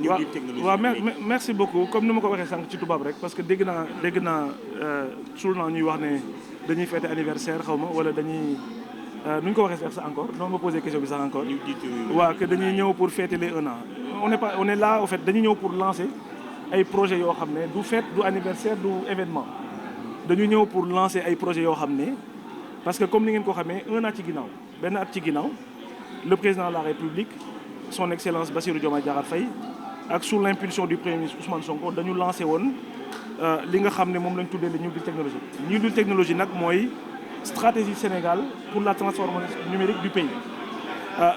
new deal technologie. Merci beaucoup comme ni ma ko waxee sànq ci tubaab rek parce que dégg naa suul naa ñuy wax ne dañuy fêter anniversaire xaw ma wala dañuy nu ñu ko waxee sax encore noonu ma posé question bi sax encore. waaw que dañuy ñëw pour fêter les 1 an. on est là au fait dañuy ñëw pour lancer ay projets yoo xam ne du fête du anniversaire du événement dañu ñëw pour lancer ay projets yoo xam ne parce que comme ni ngeen ko xamee 1 an ci ginnaaw benn at ci ginnaaw le président de la République son excellence Bassirou Diomaye Diakhar Faye ak sous l'impulsion du premier ministre Ousmane Sonko dañu lancé woon li nga xam ne moom lañ tuddee le New Deal technologie. New Deal technologie nag mooy stratégie Sénégal pour la transformation numérique du pays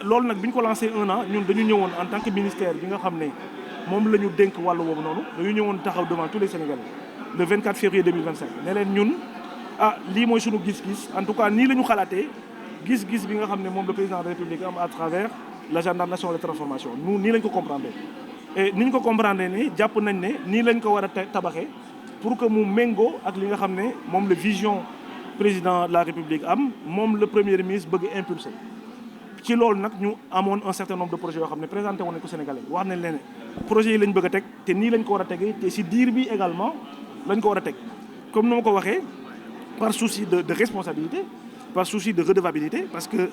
loolu nag bi ñu ko lancé 1 an ñun dañu ñëwoon en tant que ministère bi nga xam ne moom la ñu dénk wàllu boobu noonu dañu ñëwoon taxaw devant tous les Sénégalais le 24 février 2025 ne leen ñun lii mooy sunu gis-gis en tout cas nii la ñu xalaatee gis-gis bi nga xam ne moom le président de la République am à travers l'agenda national de transformation nous nii lañ ko comprendre et ni ñu ko comprendre ni jàpp nañ ne nii lañ ko war a tabaxee pour que mu méngoo ak li nga xam ne moom la vision président de la République am moom le premier ministre bëgg impulser ci loolu nag ñu amoon un certain nombre de projets yoo xam ne présenté woon nañ ko Sénégalais wax nañ leen ne projets yi lañ bëgg a teg te nii lañ ko war a tegee te si diir bi également lañ ko war a teg comme ni ma ko waxee par souci de responsabilité par souci de redevabilité parce que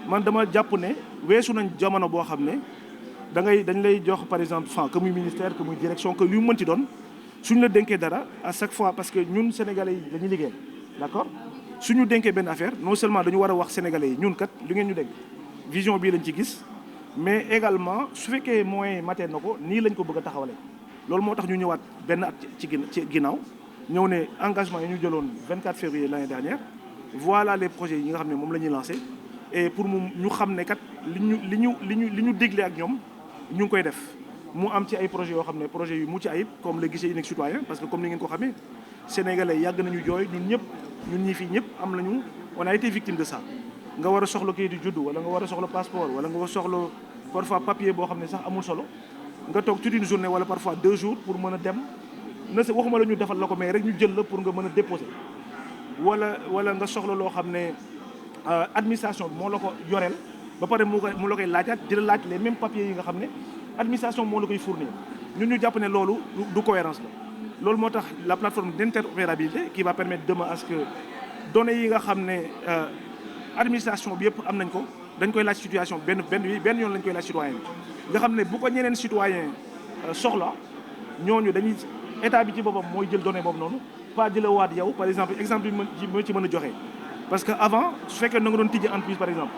man dama jàpp ne weesu nañ jamono boo xam ne dañ lay jox par exemple que muy ministère que muy direction que lu mu mënti doon suñu la dénkee dara à chaque fois parce que ñun Sénégalais yi dañuy liggéey d'accord suñu dénkee benn affaire non seulement dañu war a wax Sénégalais yi ñun kat li ngeen ñu dénk vision bii lañ ci gis mais également su fekkee moyen matee na ko nii lañ ko bëgg a taxawalee loolu moo tax ñu ñëwaat benn at ci ginnaaw ñëw ne engagement yi ñu jëloon 24 février l'année dernière voilà les projets yi nga xam ne moom la ñuy lancé et pour mu ñu xam ne kat li ñu digle ak ñoom ñu ngi koy def mu am ci ay projets yoo xam ne projets yu mucc ayib comme le guichet unique citoyen parce que comme ni ngeen ko xamee sénégalais yàgg nañu jooy ñun ñi fii ñëpp am nañu on a été victime de ça nga war a soxla kayit di juddu wala nga war a soxla passeport wala nga war a soxla parfois papier boo xam ne sax amul solo nga toog toute une journée wala parfois 2 jours pour mën a dem waxuma la ñu defal la ko mais rek ñu jël la pour nga mën a déposer wala nga soxla loo xam ne administration bi moo la ko yoreel ba pare mu la koy laajaat di la laaj les mêmes papiers yi nga xam ne administration moo la koy fournir ñun ñu jàpp ne loolu du cohérence la loolu moo tax la plateforme d'interopérabilité qui va permettre demain à ce que données yi nga xam ne administration bi yëpp am nañ ko dañ koy laaj situation benn yoon lañ koy laaj citoyen bi nga xam ne bu ko ñeneen citoyen soxla ñooñu dañuy état bi ci boppam mooy jël données boobu noonu pas jëlawaat yow par exemple bi ma ci mën a joxe parce que avant su fekkee na nga doon tijji entreprise par exemple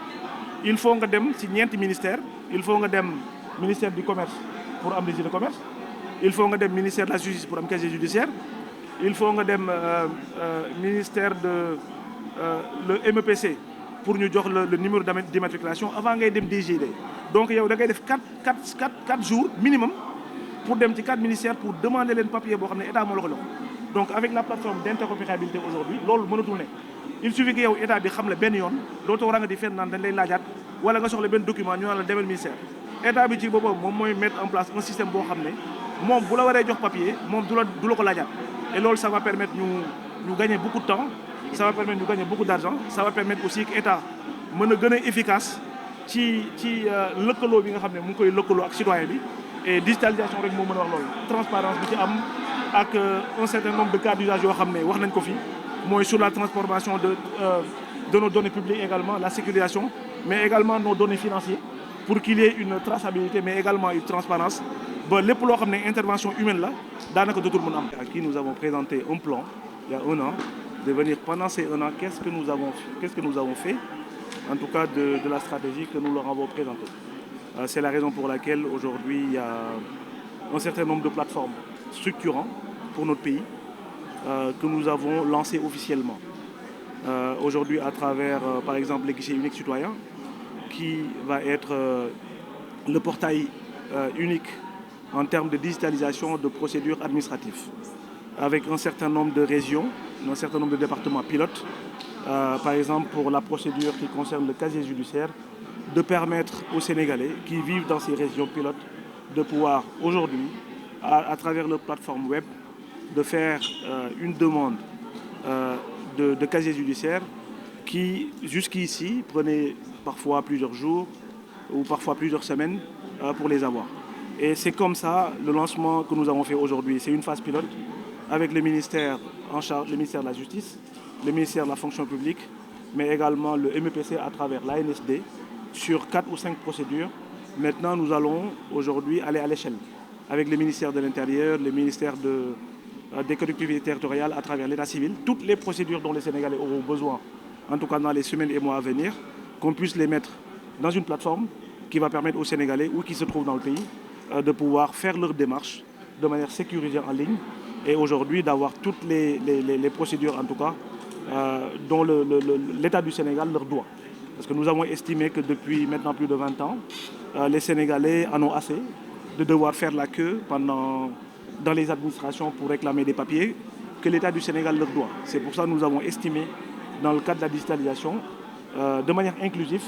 il faut nga dem ci ñeenti ministère il faut nga dem ministère du commerce pour am registre de commerce il faut nga dem ministère de la justice pour am casier judiciaire il faut nga dem ministère de le MEPC pour ñu jox le numéro d'immatriculation avant ngay dem DGID donc yow da ngay def 4 jours minimum pour dem ci 4 ministères pour demander leen papier boo xam ne état moo la ko jox donc avec la plateforme d'interopérabilité aujourd'hui loolu mënatul ne il suffit que yow état bi xam la benn yoon dootoo war nga di fenn naan dañ lay laajaat wala nga soxla benn document ñu naan la demal ministère état bi ci boppam moom mooy mettre en place un système boo xam ne moom bu la waree jox papier moom du la ko laajaat et loolu ça va permettre ñu gagner beaucoup de temps ça va permettre ñu gagner beaucoup d'argent ça va permettre aussi que état mën a gën a efficace ci lëkkaloo bi nga xam ne mu ngi koy lëkkaloo ak citoyen bi et digitalisation rek moo mën a wax loolu transparence bi ci am ak un certain nombre de cas d'usage yoo xam ne wax nañ ko fi mooy sur la transformation de nos données publiques également la sécurisation mais également nos données financières pour qu'il y ait une traçabilité mais également une transparence ba lépp loo xam ne intervention humaine la daanaka dootul mën am. À qui nous avons présenté un plan il y a 1 an de venir pendant ces 1 an qu'est-ce que nous avons fait en tout cas de la stratégie que nous leur avons présentée. C'est la raison pour laquelle aujourd'hui il y a un certain nombre de plateformes structurantes pour notre pays que nous avons lancées officiellement. Aujourd'hui à travers par exemple le guichet unique citoyen qui va être le portail unique en termes de digitalisation de procédures administratives avec un certain nombre de régions, un certain nombre de départements pilotes, par exemple pour la procédure qui concerne le casier judiciaire, de permettre aux Sénégalais qui vivent dans ces régions pilotes de pouvoir aujourd'hui, à travers leur plateforme web, de faire une demande de casier judiciaire qui, jusqu'ici, prenait parfois plusieurs jours ou parfois plusieurs semaines pour les avoir. Et c'est comme ça le lancement que nous avons fait aujourd'hui. C'est une phase pilote avec le ministère en charge, le ministère de la Justice, le ministère de la Fonction publique, mais également le MEPC à travers l'ANSD sur 4 ou 5 procédures. Maintenant, nous allons aujourd'hui aller à l'échelle avec le ministère de l'Intérieur, le ministère des collectivités territoriales à travers l'état civil, toutes les procédures dont les Sénégalais auront besoin, en tout cas dans les semaines et mois à venir, qu'on puisse les mettre dans une plateforme qui va permettre aux Sénégalais ou qui se trouvent dans le pays de pouvoir faire leurs démarches de manière sécurisée en ligne et aujourd'hui d'avoir toutes les procédures en tout cas dont l'État du Sénégal leur doit. Parce que nous avons estimé que depuis maintenant plus de 20 ans, les Sénégalais en ont assez de devoir faire la queue dans les administrations pour réclamer des papiers que l'État du Sénégal leur doit. C'est pour ça que nous avons estimé, dans le cadre de la digitalisation, de manière inclusive,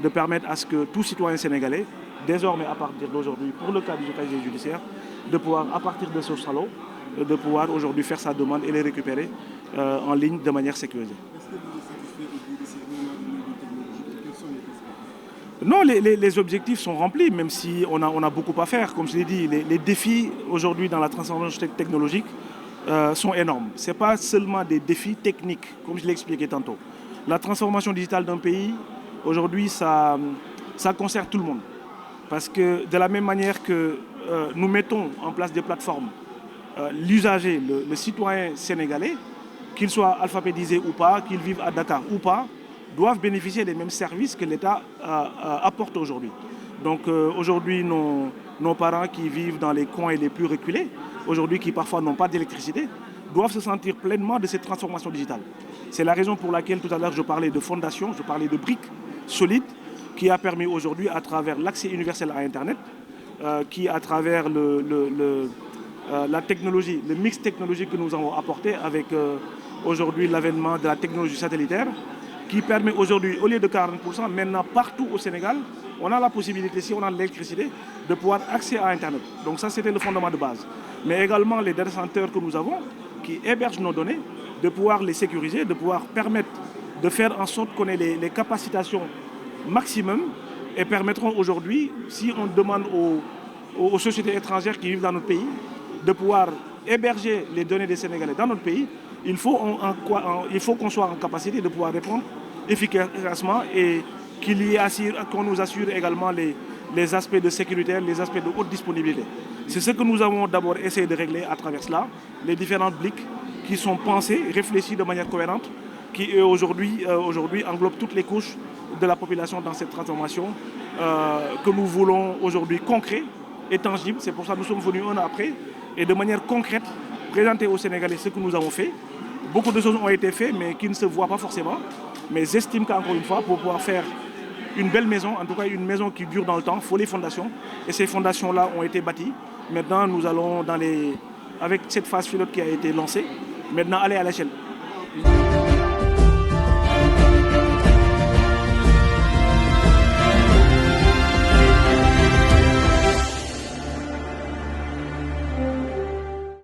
de permettre à ce que tout citoyen sénégalais, désormais à partir d'aujourd'hui, pour le cas du casier judiciaire, de pouvoir, à partir de ce salon, de pouvoir aujourd'hui faire sa demande et les récupérer en ligne de manière sécurisée. Est-ce que vous êtes satisfait au bout de ces 1 an technologique? Quels sont les perspectives? Non, les objectifs sont remplis, même si on a beaucoup à faire. Comme je l'ai dit, les défis aujourd'hui dans la transformation technologique sont énormes. Ce n'est pas seulement des défis techniques, comme je l'ai expliqué tantôt. La transformation digitale d'un pays, aujourd'hui, ça concerne tout le monde. Parce que de la même manière que nous mettons en place des plateformes, l'usager, le citoyen sénégalais, qu'il soit alphabétisé ou pas, qu'il vive à Dakar ou pas, doivent bénéficier des mêmes services que l'État apporte aujourd'hui. Donc aujourd'hui, nos parents qui vivent dans les coins les plus reculés, aujourd'hui qui parfois n'ont pas d'électricité, doivent se sentir pleinement de cette transformation digitale. C'est la raison pour laquelle tout à l'heure je parlais de fondation, je parlais de briques solides qui a permis aujourd'hui à travers l'accès universel à Internet, qui à travers la technologie, le mix technologique que nous avons apporté avec aujourd'hui l'avènement de la technologie satellitaire, qui permet aujourd'hui, au lieu de 40%, maintenant partout au Sénégal, on a la possibilité, si on a de l'électricité, de pouvoir accéder à Internet. Donc ça, c'était le fondement de base. Mais également les data centers que nous avons, qui hébergent nos données, de pouvoir les sécuriser, de pouvoir permettre de faire en sorte qu'on ait les capacitations maximum et permettront aujourd'hui, si on demande aux sociétés étrangères qui vivent dans notre pays, de pouvoir héberger les données des Sénégalais dans notre pays, il faut qu'on soit en capacité de pouvoir répondre efficacement et qu'on nous assure également les aspects de sécurité, les aspects de haute disponibilité. C'est ce que nous avons d'abord essayé de régler à travers cela, les différentes briques qui sont pensées, réfléchies de manière cohérente, qui aujourd'hui englobent toutes les couches de la population dans cette transformation que nous voulons aujourd'hui concret et tangible. C'est pour ça que nous sommes venus un an après et de manière concrète présenter aux Sénégalais ce que nous avons fait. Beaucoup de choses ont été faites mais qui ne se voient pas forcément. Mais j'estime qu'encore une fois, pour pouvoir faire une belle maison, en tout cas une maison qui dure dans le temps, il faut les fondations. Et ces fondations-là ont été bâties. Maintenant, nous allons, avec cette phase pilote qui a été lancée, maintenant aller à l'échelle.